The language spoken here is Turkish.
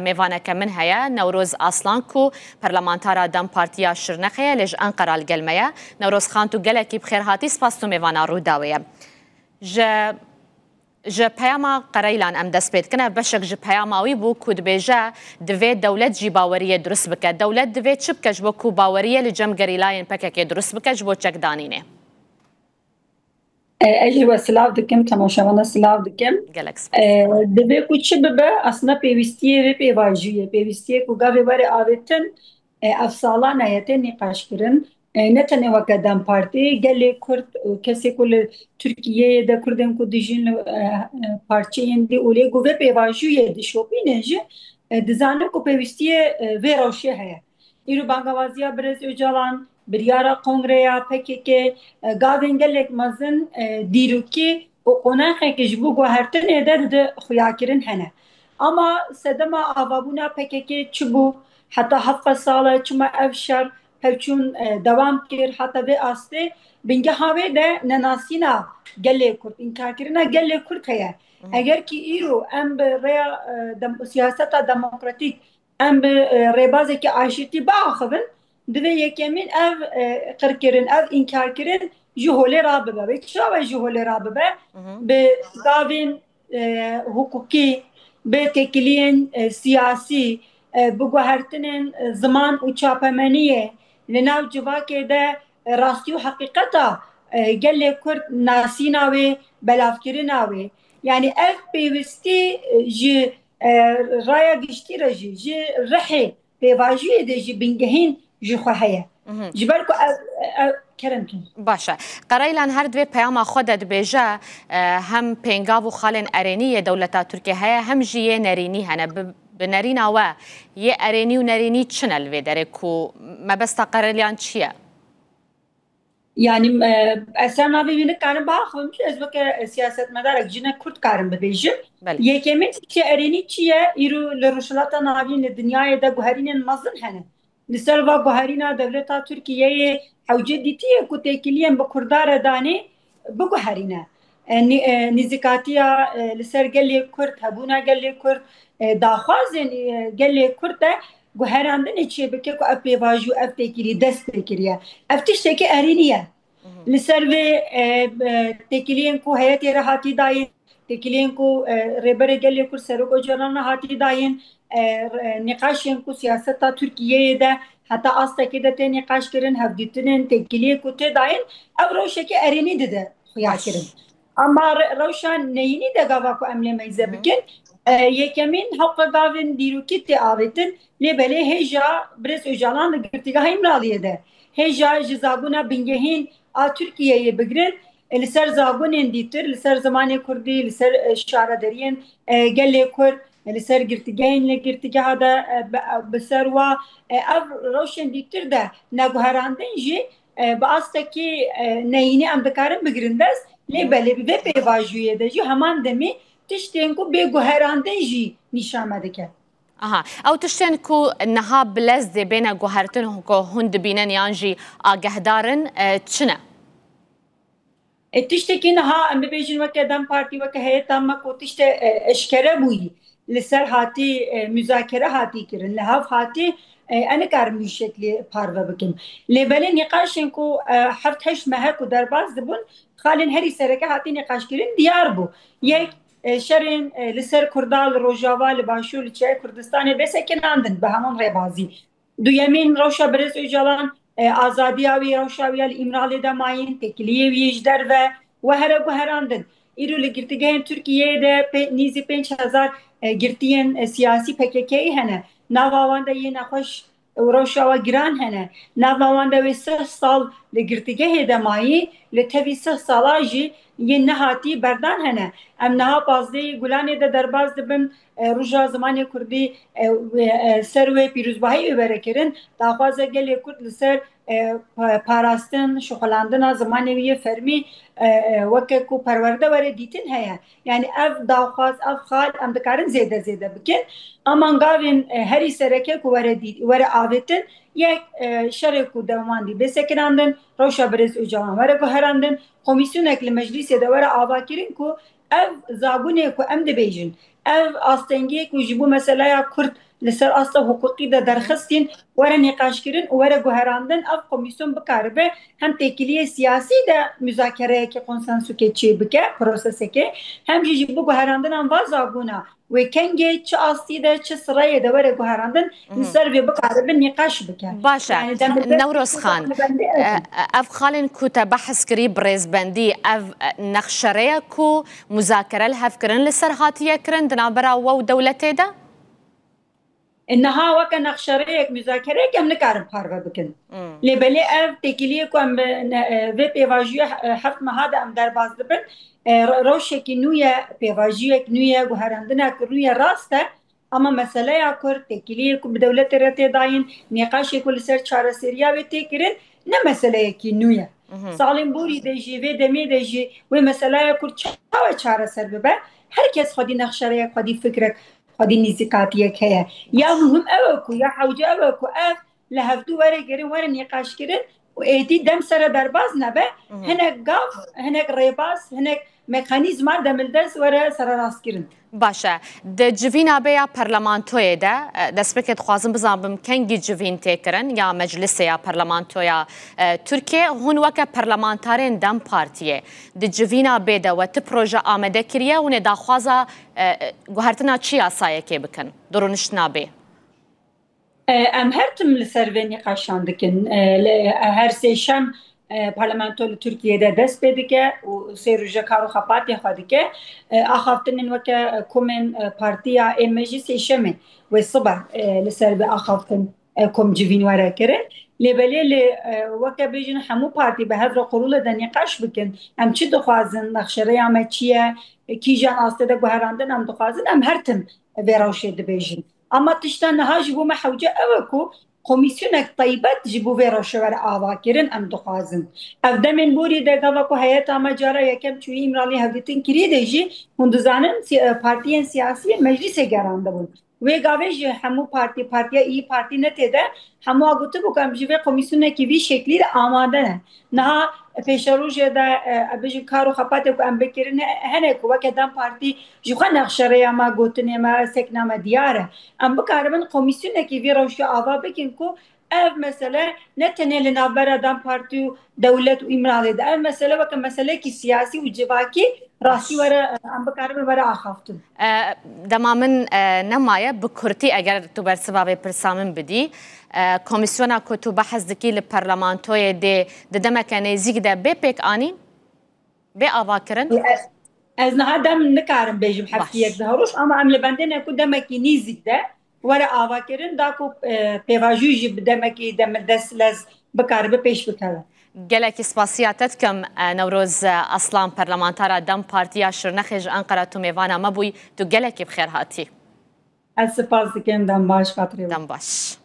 میوانک من هیا نوروز اصلان کو پارلمانتارا دم پارتیا شرنخه لج انقره الگلمه نوروز خان تو گله کی بخیر هاتی سپاس تو میوانا رو داویه ج پیاما قرایلان ام دست پید کنه بشک ج پیاماوی بو کود بیجا دوی دولت جی باوریه درست بکه دولت دوی چپ کج بو کو باوریه لجم گریلاین پکه درست بکه جبو چک دانینه اجي وسلاف دكم تماشاوانا سلاف دكم دبي كو چه ببه اصلا پیوستیه و پیواجیه پیوستیه کو گاوی باره آویتن افسالان ایته نقاش کرن نتنه وکدن پارتی گلی کرد کسی کل ترکیه ده کردن کو دیجین پارچه یندی اولی گوه پیواجیه دی شوپینه جه دزانه کو پیوستیه و روشه هیا ایرو بانگوازیا برز اجالان بریارا کنگریا پکیکه گاوین گلک مزن دیروکی و قناخه که جبو گوهرتن ایده ده خویاکرین هنه اما سدما آوابونا پکیکه چبو حتی 7 ساله چما افشار پوچون دوام کر حتی به آسته بینگه هاوی ده نناسینا گله کرد انکار کرنا گله کرد هیا اگر که ایرو ام به ریا سیاست دموکراتیک ام به ریبازه که آشتی با آخوین دوی یکمین اف قرکرین اف انکار کرین جهوله را ببه و چرا جهوله را ببه به داوین حقوقی به تکلین سیاسی بگوهرتنین زمان و چاپمنیه لناو جواکه ده راستی و حقیقتا گله کرد ناسی ناوی بلافکری ناوی یعنی اف پیوستی جی رایا گشتی را جی رحی پیواجوی ده جی بنگهین جخوا هیا جبر کو کرمتون باشه قرایلان هر دوی پیام خودت بیجا هم پنگاو و خالن ارینی دولتا ترکیه هیا هم جیه نرینی هنه بنرینا و یه ارینی و نرینی چنل وی داره کو مبستا قرایلان چیه؟ yani eser bibini karın bağım ez bakar siyaset madarak cine kurt karın bebejim yekemin ki ereni çiye iru le ruşlata navin le dünyaya da guharinin mazın hene lisel va guharina devleta Türkiye'ye havce ditiye ku tekiliyen bu kurdara dani bu guharina nizikatiya lisel gelli kurt habuna gelli kurt daxwazin gelli kurt da guherandın içi beke ku apevaju ev tekili dest tekiliye ev tişteki eriniye lisel ve tekiliyen ku hayati rahati dayin tekiliyen ku rebere gelli kurt serok ocalarına hati dayin نقاشین کو سیاست ترکیه ده حتی آستکی ده نقاش کرن هفدیتنین تکیلیه کو ته داین او روشه که ارینی ده خویا کرن اما روشان نینی ده گاوا کو امله میزه بکن یکمین حق گاوین دیروکی ته آویتن لبله هجا برس اجالان ده گرتیگاه امرالیه ده هجا جزاگونا بنگهین ترکیه بگرن لسر زاگونین دیتر لسر زمان کردی لسر شعر درین گله کرد لسر گرتگاهین لگرتگاه دا بسر و اف روشن دیتر ده نگوهراندن جی با استکی نینی ام دکارن بگرندست لیبلی به پیواجویه ده جی همان دمی تشتین کو بگوهراندن جی نشامده که او تشتین کو نها بلزد بین گوهرتن کو هند بینن یانجی آگهدارن چنه؟ تشتکی نها ام ببیجن وکه دم پارتی وکه هیئت اما کو تشت اشکره بویی لسر هاتی مذاکره هاتی کرن لحاف هاتی انا کارم شکلی پارو بکن لیبلی نقاشن کو هفت هشت ماه کو درباز دبون خالن هری سرکه هاتی نقاش کرن دیار بو یک شرین لسر کردال روجاوا لباشو لچه کردستان بسکن اندن به همون ربازی دویمین روشا برز اجالان آزادی آوی روشاوی الامرال دماین تکلیه ویجدر و هر گوهراندن ایرو لگرتگاهن ترکیه ده نیزی 5000 گرتین سیاسی پککی هنه ناوانده یه نخوش روشاوا گران هنه ناوانده و 3 سال لگرتگاه دمایی لتوی 3 سالا جی یه نهاتی بردان هنه ام نها بازده گلانه ده درباز دبن روژا زمان کردی سر و پیروزباهی اوبره کرن داخوازه گلی کرد لسر پاراستن شخلاندن زمانوی فرمی وکه کو پرورده وره دیتن هیا یعنی اف داخواز اف خال ام دکارن زیده بکن اما گاوین هری سرکه کو وره آویتن یک شرکو دواندی بسکناندن روشا برز اجاوان وره کو هراندن komisyon ekli meclisi de vere ava kirin ku ev zabune ku em de bejin ev astengiyek û ji bo meselaya Kurd li ser asta hukukî de derxistin were nîqaşkirin û were guherandin ev komîsyon bikaribe hem têkiliyê siyasî de müzakereyekê konsensûkê çê bike prosesekê hem jî ji bo guherandinan va zabûna wê kengê çi astî de çi sirayê de were guherandin li ser vê bikaribin nîqaş bike. باشە نەورۆزخان ئەف خاڵێن کو te behs kirî bi rêzbendî ev nexşereya ku muzakere li hevkirin li ser hatiye kirin di navbera we û dewletê de? Niha weke nexşereyek müzakereyek em nikarin parve bikin. Lêbelê ev têkiliyê ku em vê pêvajiya heft meha de em derbas dibin rewşekî nû ye pêvajiyek nû ye guherandinek nû ye rast e ama meseleya Kurd têkiliyê ku bi dewletê re tê dayîn nîqaşê ku li ser çareseriya wê tê kirin ne meseleyekî nû ye. Salên borî de jî vê demê de jî wê meseleya Kurd çawa çareser bibe herkes xwedî nexşereyek xwedî fikrek xwedî nîzîkatiyek heye. Ya muhim ew e ku ya hewce ew e ku ev li hevdû were gerin were nîqaşkirin û êdî dem sere derbaz nebe hinek gav hinek rêbaz hinek mekanîzma demildest were sererastkirin. باشە di civîna bêya parlamentoyê de destpêkê dixwazim bizanbim kengî civîn têkirin ya meclisê ya parlamentoya Tirkiye hûn weke parlamentarên Dem Partiyê di civîna bê de we ti proje amade kiriye hûn ê daxwaza guhertina çi yasayekê bikin di rûniştina bê. Em her tim li ser vê nîqaşan dikin her sê şem parlamento li Tirkiyeyê de dest pê dike û sê roja kar û xepatê xwe dike axaftinên weke komên partiya êm jî sê şemê wê sibeh li ser vê axaftin kom civîn were kirin lêbelê lê weke bêjin hemû partî bi hev re qurûlê de nîqaş bikin em çi dixwazin nexşereya me çi ye kîjan astê de guherandin em dixwazin em her tim vê rewşê dibêjin ama tişta niha ji bo me hewce ew e ku komisyonek taybet ji bo vê rewşe were avakirin em dixwazin. Ev demên borî de gava ku heyeta me cara yekem çûyî îmralî hevdîtin kirî de jî hûn dizanin partiyên siyasî meclisê gerandibûn. Wê gavê ji hemû partiya İYİ Partî netê de hemû a gotibû ku em ji vê komisyonekî vî şeklî de amade ne. Niha pêşerojê de bêjin kar û xepatê ku em bikirin hene ku weke Dem Partî ji xwe nexşereya me gotinê me sekna me diyar e. Em bikaribin komisyonekî vê rewşê ava bikin ku ev mesele ne tenê li navbera Dem Partî û dewlet û îmralê de ev mesele weke meselekî siyasî û civakî rastî were em bikaribin were axaftin. Dema min nemaye bi Kurtî eger tu bersiva vê pirsa min bidî komisyona ku tu behez dikî li parlamentoyê dê di demeke nêzik de bê pêk anîn bê avakirin? Ez niha dem nikarim bêjim heftiyek diha roj ama em li bendê ne ku demekî nîzik de were avakirin da ku pêvajî jî bi demekî dest lez bikaribe pêş bikeve. Gelekî spasiya te dikim Newroz Aslan parlamentara Dem Partiya Şirnexê ji Enqera tu mêvana me bûyî tu gelekî bi xêr hatî. Ez spas dikim dem baş xatirê. Dem baş.